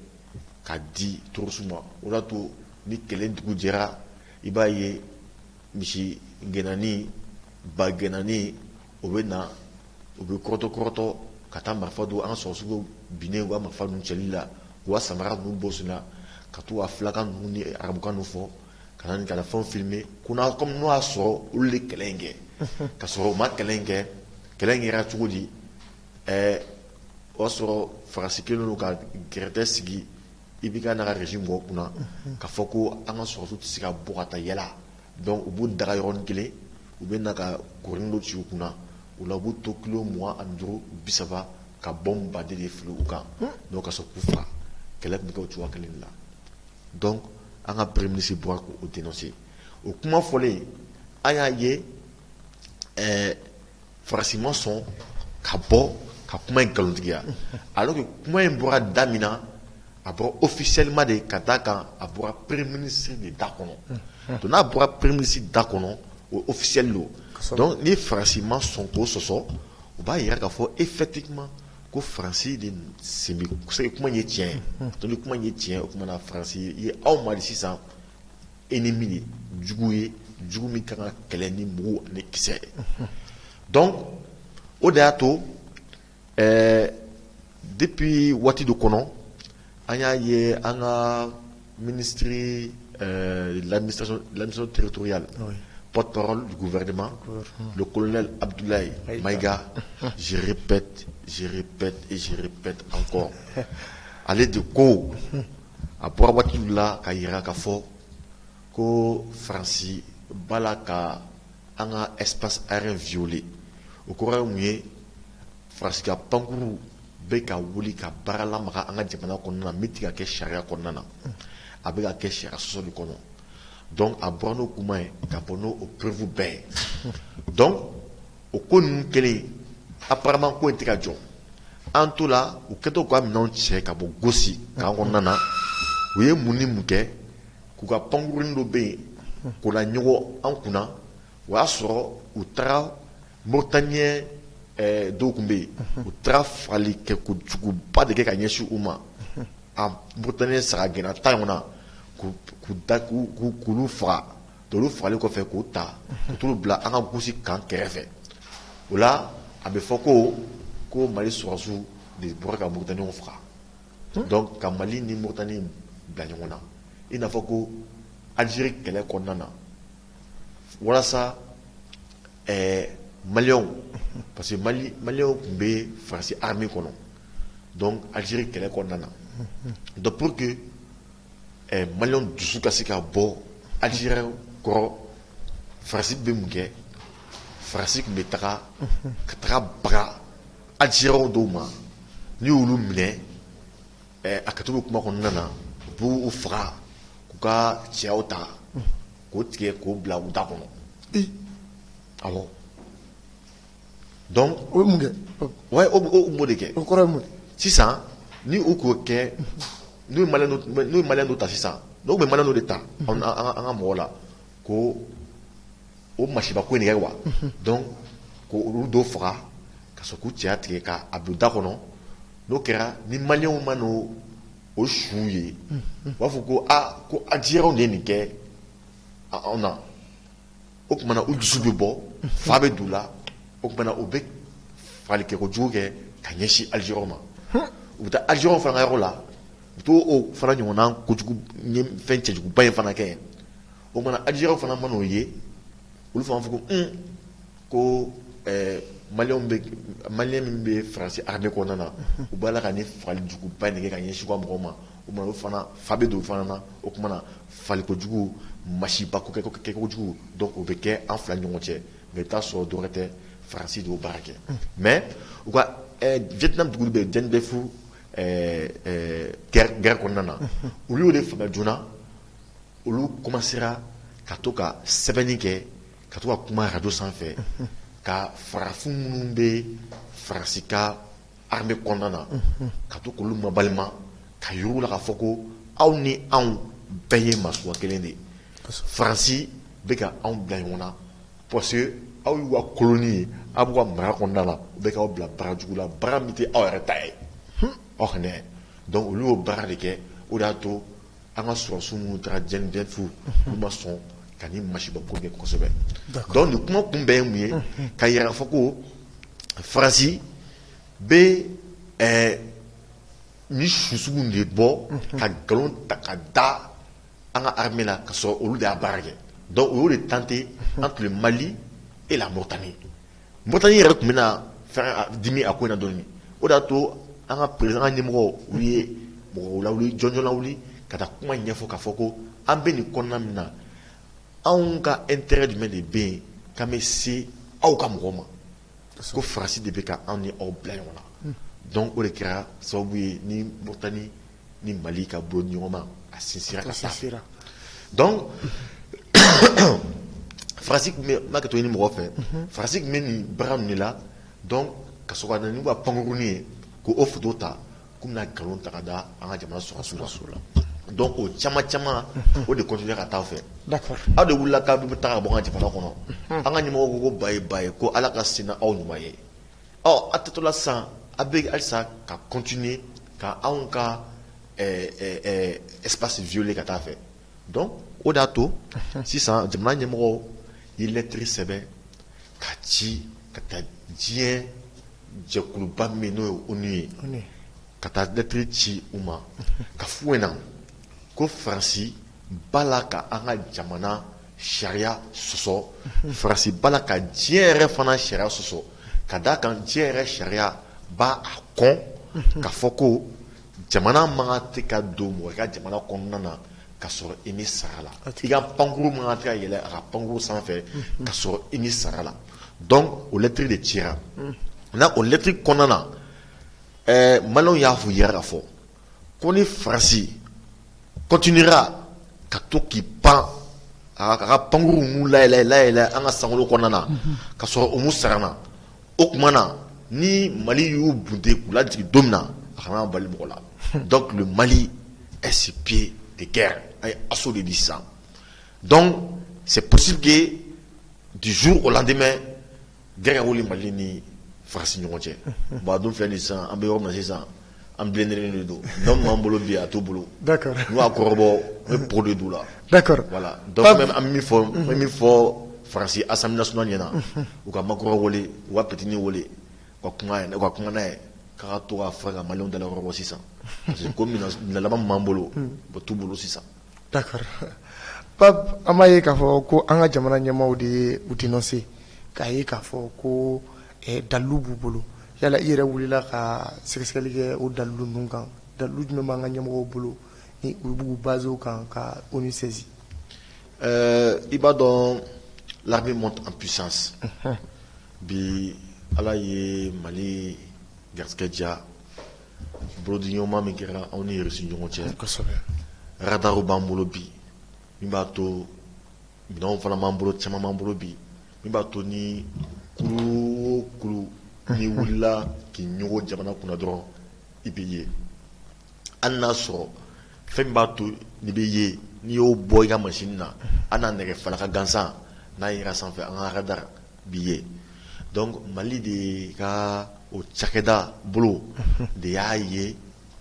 Speaker 2: ka di terrorisiw ma o de to ni kɛlɛ dugu jɛra i b'a ye misi gɛnani ba gɛnani o bɛ na u bɛ kɔrɔtɔ ka taa marifa don an ka sɔrɔsiw binnen u ka marifa ninnu cɛli la u ka samara ninnu bɔ sen na ka t'u ka filakan ninnu ni arabukan ninnu fɔ ka na fɛnw filmer ko comme n'o y'a sɔrɔ olu de kɛlɛ in kɛ ka sɔrɔ u ma kɛlɛ in kɛ kɛlɛ in kɛra cogo di o y'a sɔrɔ Faransi kɛlen don ka gɛrɛtɛ sigi IBK n'a ka régime mɔgɔw kunna k'a fɔ ko an ka sɔrɔsiw tɛ se ka bɔ ka taa yala donc u b'u daga yɔrɔnin kelen u bɛ na ka kurunin dɔ ci u kunna o la u b'u to kilo 25 30 ka bɔmu baden de fili u kan donc ka sɔrɔ k'u faga kɛlɛ tun bɛ kɛ o cogoya kelen de la donc an ka premier ministre bɔra k'o dénoncer o kuma fɔlen an y'a ye Faransi ma sɔn ka bɔ ka kuma in nkalontigiya alors que kuma in bɔra da min na a bɔra officiellement de ka d'a kan a bɔra premier ministre de da kɔnɔ donc n'a bɔra premier ministre da kɔnɔ o officiel don donc ni Faransi ma sɔn k'o sɔsɔ o b'a yira k'a fɔ effectivement ko Faransi de sen bɛ kuma in ye tiɲɛ ye donc ni kuma in ye tiɲɛ ye o tuma na Faransi ye aw ma de sisan ennemi de jugu ye jugu min kan ka kɛlɛ ni mugu ani kisɛ ye donc o de y'a to depuis waati dɔ kɔnɔ an y'a ye an ka ministre de l'administration territoriale porte-parole du gouvernement, le colonel Abdoulaye Maïga, je répète et je répète encore. Allez de ko, à Boabatula, Kaira Kafo, ko Franci, Balaka, un espace aérien violé. Au courant où Franci ka Panguru, Beka Wuli, ka Baralamara, Anga Japana Konana, Mitika Kesharia Konana, Abeka Kesharia Soso du Kono. Donc à Borno Koumae, Kapono au preuve bé. Donc au Konou Kele, apparemment quoi était kadjo. En tout là, au Keto quoi non tche kabo gosi, quand on nana, oui mouni mouke, kuka pangurindo bé, kula nyogo en kuna, ou asoro, ou tra, mortanier, dokumbe, ou tra fali ke kuchuku pas de keka nyeshu uma, a mortanier saragena taïona. Kulu fra tolu frali ko fe ko ta tolu bla an ka gosi kan kɛrɛfɛ o la a bɛ fɔ ko Mali sɔrɔsiw de bɔra ka Moritaniw faga donc ka Mali ni Moritani bila ɲɔgɔn na i n'a fɔ ko Algérie kɛlɛ kɔnɔna na walasa Maliyɛnw parce que Maliyɛnw tun bɛ Faransi armée kɔnɔ donc Algérie kɛlɛ kɔnɔna na donc pour que Maliyɛnw dusu ka se ka bɔ Algérie kɔrɔ Faransi bɛ mun kɛ Faransi tun bɛ taga ka taga baga Algériens dɔw ma n'i y'olu minɛ a kɛtogo kuma kɔnɔna na u b'u faga k'u ka cɛyaw ta k'o tigɛ k'o bila u da kɔnɔ awɔ donc
Speaker 1: o ye mun kɛ
Speaker 2: ouais o b'o de kɛ
Speaker 1: o kɔrɔ ye mun
Speaker 2: sisan ni u k'o kɛ n'u ye Maliyɛn dɔ ta sisan n'u bɛ Maliyɛn dɔ de ta an ka mɔgɔw la ko o masiba ko in de kɛ wa donc ko olu dɔw faga ka sɔrɔ k'u cɛya tigɛ k'a bila da kɔnɔ n'o kɛra ni Maliyɛnw ma n'o su ye u b'a fɔ ko ko Algériens de ye nin kɛ anw na o tuma na u dusu bɛ bɔ fa bɛ d'u la o tuma na u bɛ fagali kɛ kojugu kɛ ka ɲɛsin Algériens ma u bɛ taa Algériens fana ka yɔrɔ la u t'o o fana ɲɔgɔnna kojugu fɛn cɛjuguba in fana kɛ o tuma na Algériens fana ma n'o ye olu fana fɔ ko malien min bɛ faransi armée kɔnɔna na u b'a la ka ni fagali juguba in de kɛ ka ɲɛsin u ka mɔgɔw ma o kumana o fana fa bɛ don o fana na o kumana fali kojugu masiba kɛ kojugu donc o bɛ kɛ an fila ni ɲɔgɔn cɛ mais i bɛ taa sɔrɔ dɔwɛrɛ tɛ faransi de y'o baara kɛ mais u ka Vietnam dugu bɛ Dien Bien Phu guerre kɔnɔna na olu y'o de faamuya joona olu commencera ka to ka sɛbɛnni kɛ ka to ka kuma radio sanfɛ ka farafin minnu bɛ faransi ka armée kɔnɔna na ka to k'olu mabalima ka yir'u la k'a fɔ ko aw ni anw bɛɛ ye masuwa kelen de ye faransi bɛ ka anw bila ɲɔgɔn na parce que aw y'u ka colonie ye aw b'u ka mara kɔnɔna la u bɛ k'aw bila baara jugu la baara min tɛ aw yɛrɛ ta ye aw ka nɛ donc olu y'o baara de kɛ o de y'a to an ka sɔrɔsiw minnu taara Dien Bien Phu olu ma sɔn ka ni masiba ko kɛ kosɛbɛ donc nin kuma kunbɛn ye mun ye ka yira k'a fɔ ko faransi bɛ ni susugu de bɔ ka nkalon ta ka da an ka armée la ka sɔrɔ olu de y'a baara kɛ donc o y'o de tenté entre le Mali et la Mauritanie yɛrɛ tun bɛna fɛn dimi a ko in na dɔɔni o de y'a to an ka président ka ɲɛmɔgɔ olu ye mɔgɔw lawuli jɔnjɔn lawuli ka taa kuma ɲɛfɔ k'a fɔ ko an bɛ nin kɔnɔna min na anw ka intérêt jumɛn de bɛ yen k'an bɛ se aw ka mɔgɔw ma ko faransi de bɛ ka anw ni aw bila ɲɔgɔn na donc o de kɛra sababu ye ni Mauritanie ni Mali ka bolo ni ɲɔgɔn ma a sinsinra ka taa donc faransi tun bɛ n b'a kɛ to ɲini mɔgɔ fɛ faransi tun bɛ nin baara ninnu de la donc ka sɔrɔ ka na n'u ka pankuruni ye k'o photo ta k'u bɛna nkalon ta ka da an ka jamana sɔrɔsiw la donc o caman o de continuer ka taa fɛ aw de wulila k'a bɛ taa ka bɔ an ka jamana kɔnɔ an ka ɲɛmɔgɔ ko ko ba ye ko ala ka sin aw ɲuman ye a tɛtɔla sisan a bɛ halisa ka continuer ka anw ka espace violer ka taa fɛ donc o de y'a to sisan jamana ɲɛmɔgɔ ye lettre sɛbɛn ka ci ka taa diɲɛ jɛkuluba min n'o ye ONU ye ka taa lettre ci u ma ka f'u ɲɛna ko faransi b'a la ka an ka jamana sariya sɔsɔ faransi b'a la ka diɲɛ yɛrɛ fana sariya sɔsɔ ka d'a kan diɲɛ yɛrɛ sariya b'a kɔn k'a fɔ ko jamana man kan tɛ ka don mɔgɔ ka jamana kɔnɔna na ka sɔrɔ i ni sara la i ka pankuru man kan tɛ ka yɛlɛ a ka pankuru sanfɛ ka sɔrɔ i ni sara la donc o lettre de cira na o lettre kɔnɔna na maliyɛnw y'a f'u yɛrɛ k'a fɔ ko ni faransi continuera ka to k'i pan a ka pankuru ninnu layɛlɛ an ka sankolo kɔnɔna na ka sɔrɔ o mu sarana o tuma na ni Mali y'u bunte k'u lajigin don min na a kana bali mɔgɔ la donc le Mali est sur pied de guerre a ye assaut de di sisan donc c'est possible que du jour au lendemain guerre ka wuli Mali ni faransi ɲɔgɔn cɛ bon a dun filɛ nin sisan an bɛ yɔrɔ min na sisan an bileninen de don n'anw m'an bolo bi a t'u bolo n'u y'a kɔrɔbɔ u bɛ po de d'u la voilà donc même an bɛ min fɔ faransi assemblée nationale ɲɛna u ka makɔrɔ wele u ka petini wele u ka kuma n'a ye k'a ka to k'a fɔ ka maliyɛnw dalakɔrɔbɔ sisan parce que ko minɛn laban min b'an bolo o t'u bolo sisan.
Speaker 1: d'accord Pape an b'a ye k'a fɔ ko an ka jamana ɲɛmaaw de ye u dénoncé k'a ye k'a fɔ ko dalilu b'u bolo yala i yɛrɛ wulila ka sɛgɛsɛgɛli kɛ o dalilu ninnu kan dalilu jumɛn b'an ka ɲɛmɔgɔw bolo ni u b'u basé o kan ka ONU saisi.
Speaker 2: I b'a dɔn l'armée monte en puissance bi ala ye Mali garisɛgɛ diya bolodiɲɔgɔnma min kɛra anw ni Irisi ni ɲɔgɔn cɛ radaru b'an bolo bi min b'a to minɛnw fana b'an bolo caman b'an bolo bi min b'a to ni kulu o kulu n'i wulila k'i ɲɔgɔn jamana kunna dɔrɔn i bɛ ye hali n'a sɔrɔ fɛn min b'a to n'i bɛ ye n'i y'o bɔ i ka machine na hali n'a nɛgɛ falaka gansan n'a yera sanfɛ an ka radar b'i ye donc Mali de ka o cakɛda bolo de y'a ye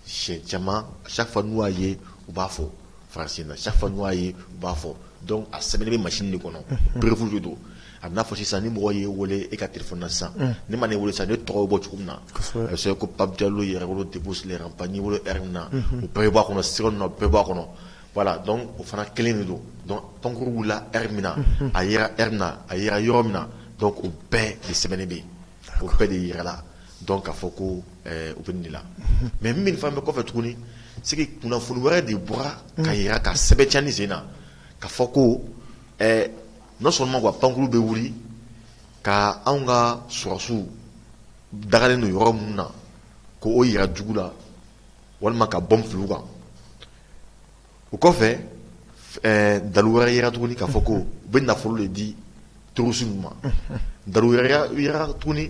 Speaker 2: siɲɛ caman chaque fois n'u y'a ye u b'a fɔ faransi na chaque fois n'u y'a ye u b'a fɔ donc a sɛbɛnnen bɛ machine de kɔnɔ bref de don a bɛna fɔ sisan ni mɔgɔ ye wele e ka téléphone na sisan ne ma ne wele sisan ne tɔgɔ bɛ bɔ cogo min na a bɛ se ko Pape Diallo yɛrɛ wolo dépose les rampagnes n'i wolo heure min na o bɛɛ bɛ bɔ a kɔnɔ sira ninnu na o bɛɛ bɛ bɔ a kɔnɔ voilà donc o fana kelen de don donc pankuru wulila heure min na a yera heure min na a yera yɔrɔ min na donc o bɛɛ de sɛbɛnnen bɛ yen au père de yirala donc à foko au benila mais min femme ko fait tourner c'est que kuna fulware de bras ka yira ka sebetiani zena ka foko non seulement quoi pankulu be wuri ka anga surasu dagale no yoro munna ko o yira jugula walma ka bom fluga o ko fait daluwara yira tuguni ka foko be na fulu le di trusunuma daluwara yira tuguni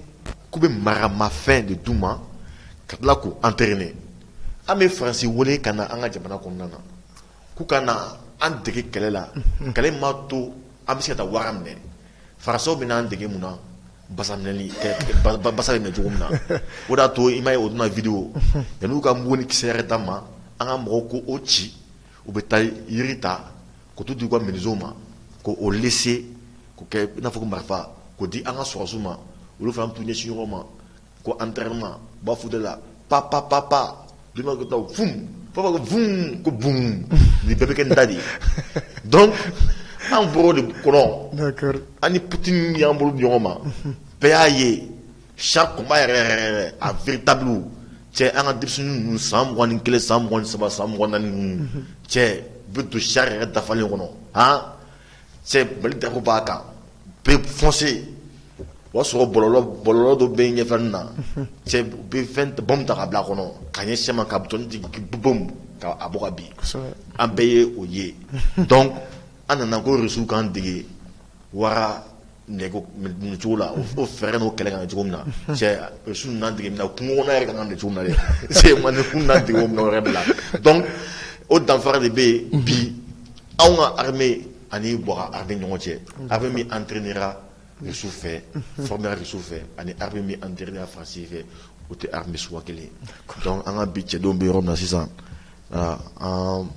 Speaker 2: ku be marama fin de duma ka la ko entraîner ame français wole kana anga jamana konnana ku kana an dege kelela kale mato am se ta waramne faraso bina an dege muna basamneli basamne jugumna oda to imay oduna video yanu ka mboni kisere dama anga moko ochi ubetay irita ko tudu kwa menizoma ko o laisser ko ke na foko marfa ko di anga soazuma ulu fam tunye shiroma ko entraînement ba fudela papa dima ko taw fum papa ko vum ko boum ni bébé ken dadi donc en bro de colon
Speaker 1: d'accord
Speaker 2: ani putin yambulu nyoma paye chaque combat a véritable c'est un addition nous sommes one kile sam one saba sam one c'est but de charre da fali wono hein c'est bel de robaka pe foncer wa so bololo do be nyefanna c'est be fent bom ta bla kono kanye chema ka buton di bom ka abokabi ambeye oye donc anana ko resu kan dige wara nego nchula o fere no kele kan jomna c'est resu nan dige na kungo na kan de jomna c'est man kunna dige no rebla donc au d'enfant de b bi auna armée ani boira armée nyoche avait mis entraînera resu fait former resu fait ani armée mis entraînera français fait ou te armée soit kele donc anga bi che do be rom na 600 en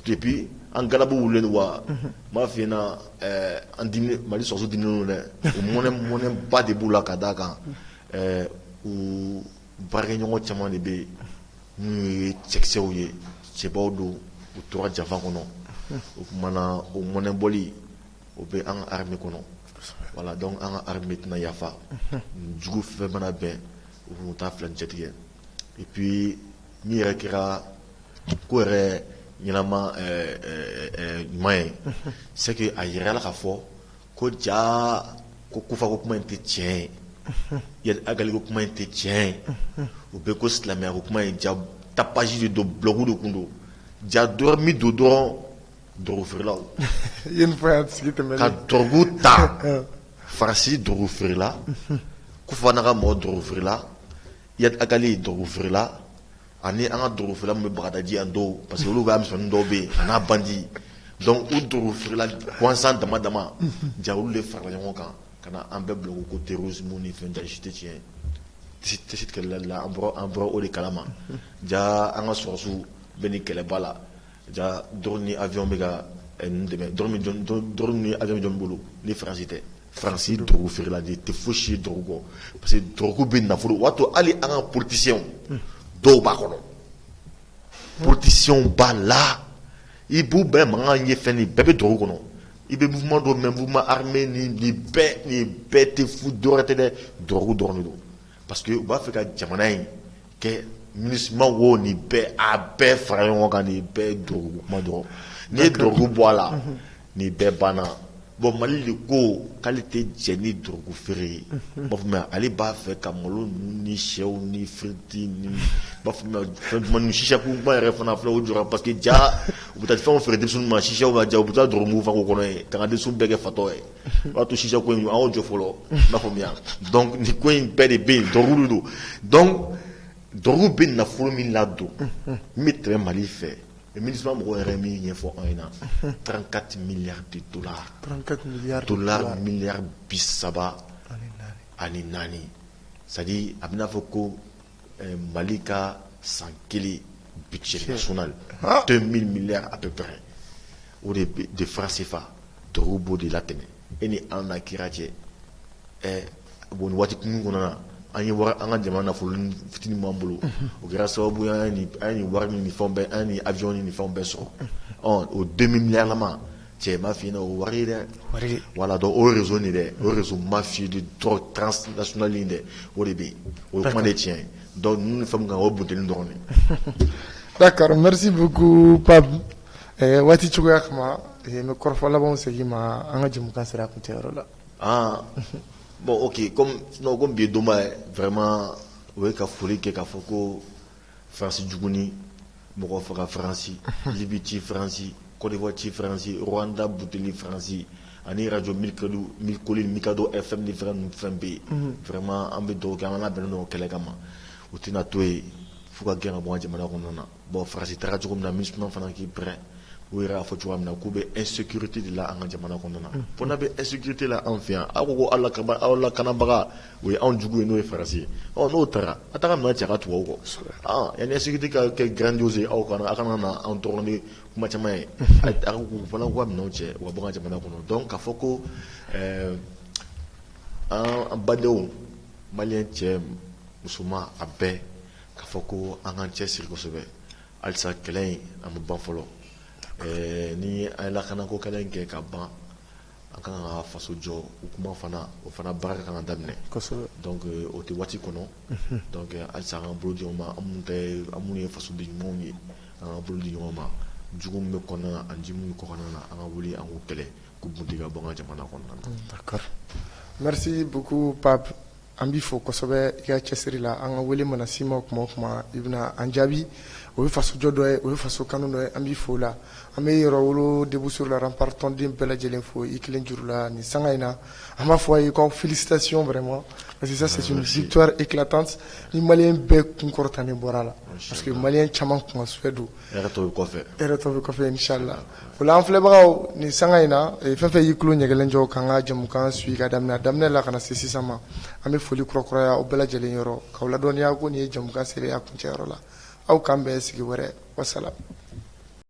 Speaker 2: et puis en galabou wulen wa ma fina en dîner mali soso dîner monem pas de boula kadaka ou barenyo chama de be ni chekseuye chebodo ou tora java kono mana o monem boli o be en armée kono voilà donc en armée na yafa jugo fait mana ben ou ta flanchetie et puis mi rekira kore nyama moyen c'est que a yira la kafo ko ja ko kufa ko kuma inte tien yel agali ko kuma inte tien o be ko slamé ko kuma ja tapage de blogu de kundo ja dormi dodo dorofrila
Speaker 1: une fois c'est que
Speaker 2: ka dorguta farsi dorofrila kufa na ga mo dorofrila yel agali dorofrila ani anga dorofrila me bagadaji ando parce que olu ba mi son dobe ana bandi donc u dorofrila kwansan dama jaulu le farla yon kan kana ambe blogo ko terrorisme ni fen da jité tien c'est que la ambro o de kalama ja anga sosu beni kele bala ja dorni avion mega ndeme dormi avion jon bulu ni francité Francis dorofrila de te fouchi drogo parce que drogo bin na fulu wato ali anga politicien do ba kono politicien ba la ibu be manga nye feni bebe do kono ibe mouvement do même mouvement armé ni be te fu dorete de drogo dorni do parce que ba feka jamana yi ke ministre wo ni be a be frayon kan ni be drogo ma do ni drogo boala ni be bana bon mali le ko qualité jeni drogo fere bon mais ali ba fait kamolo ni cheu ni friti ni ba man shisha ku ba refana flo jura parce que ja peut-être faire on ferait des sous ma shisha ba ja peut-être drogo fa ko kono kan de sous bege fato e ba to shisha ko en audio folo na fo mia donc ni ko en pede be drogo donc drogo bin na folo min lado mitre mali fait le ministre m'a remis une fois un an 34 milliards de dollars
Speaker 1: 34 milliards de
Speaker 2: dollars milliards bisaba aninani c'est-à-dire abina foko malika sankili budget national 2000 milliards à peu près ou de francs CFA de robots de latine et ni en akirache bon wati kungona ani war anga jamana fulun fitini mambulo o grâce au buya ni war ni fombe ani avion ni fombe so on au 2 milliards la ma cɛ ma fi na o wari dɛ
Speaker 1: wari
Speaker 2: voilà donc o réseau ni dɛ o réseau mafia de drogue transnational in dɛ o de bɛ yen o ye kuma de tiɲɛ ye donc ninnu ni fɛn min kan o bunteni dɔrɔn de.
Speaker 1: D'accord, merci beaucoup Pape. Waati cogoya kama n bɛ kɔrɔfɔ labanw segin ma an ka jɛmukan sera a kuncɛyɔrɔ la.
Speaker 2: Ah bon ok comme bi ye donba ye vraiment o ye ka foli kɛ k'a fɔ ko faransi juguni mɔgɔ faga faransi libi ci faransi côte d'ivoire ci faransi rwanda buteli faransi ani radio milkoli mikado fm ni fɛn bɛ yen vraiment an bɛ dugawu kɛ an ka labɛnnen don kɛlɛ kama u tɛna to yen f'u ka gɛn ka bɔ an ka jamana kɔnɔna na bon faransi taara cogo min na MINUSMA fana k'i prêt u yɛrɛ y'a fɔ cogoya min na k'u bɛ insécurité de la an ka jamana kɔnɔna na pour n'a bɛ insécurité la an fɛ yan aw ko aw lakanabaga o ye anw jugu ye n'o ye faransi ye n'o taara a taga minɛ cɛ ka tugu aw kɔ yanni insécurité ka kɛ grandiose ye aw kana na anw tɔgɔ ni kuma caman ye a ko fana k'u ka minɛnw cɛ u ka bɔ an ka jamana kɔnɔ donc k'a fɔ ko an badenw maliyɛn cɛ musoman a bɛɛ k'a fɔ ko an k'an cɛsiri kosɛbɛ halisa kɛlɛ in an bɛ ban fɔlɔ ni an ye lakanako kɛlɛ in kɛ ka ban an kan ka faso jɔ o kuma fana o fana baara kan ka daminɛ donc o tɛ waati kɔnɔ donc halisa an k'an bolo di ɲɔgɔn ma an minnu ye faso di ɲumanw ye an k'an bolo di ɲɔgɔn ma jugu min bɛ kɔnɔna na ani ji min bɛ kɔnɔna na an ka wuli an k'o kɛlɛ k'u bunte ka bɔ an ka jamana kɔnɔna na.
Speaker 1: D'accord, merci beaucoup Pape. An b'i fo kosɛbɛ i ka cɛsiri la an ka wele mana s'i ma kuma o kuma i bɛna an jaabi o ye faso jɔ dɔ ye o ye faso kanu dɔ ye an b'i fo o la an bɛ yɔrɔ wolo Déboussor la Rempart tɔnden bɛɛ lajɛlen fo i kelen juru la nin sanga in na an b'a fɔ a ye k'aw félicitations vraiment parce que ça c'est une victoire éclatante ni maliyɛn bɛɛ kun kɔrɔtanen bɔra a la parce que maliyɛn caman kun ka suɛ don
Speaker 2: hɛrɛ tɔ bɛ
Speaker 1: kɔfɛ inchallah o la an filɛbagaw nin sanga in na fɛn fɛn y'i tulo ɲɛgɛlen jɔ k'an ka jɛmukan suit ka daminɛ la ka na se sisan ma an bɛ foli kurakuraya aw bɛɛ lajɛlen yɔrɔ k'aw ladɔnniya ko nin ye jɛmukan selen a kuncɛyɔrɔ la aw k'an bɛn sigi wɛrɛ wassalam.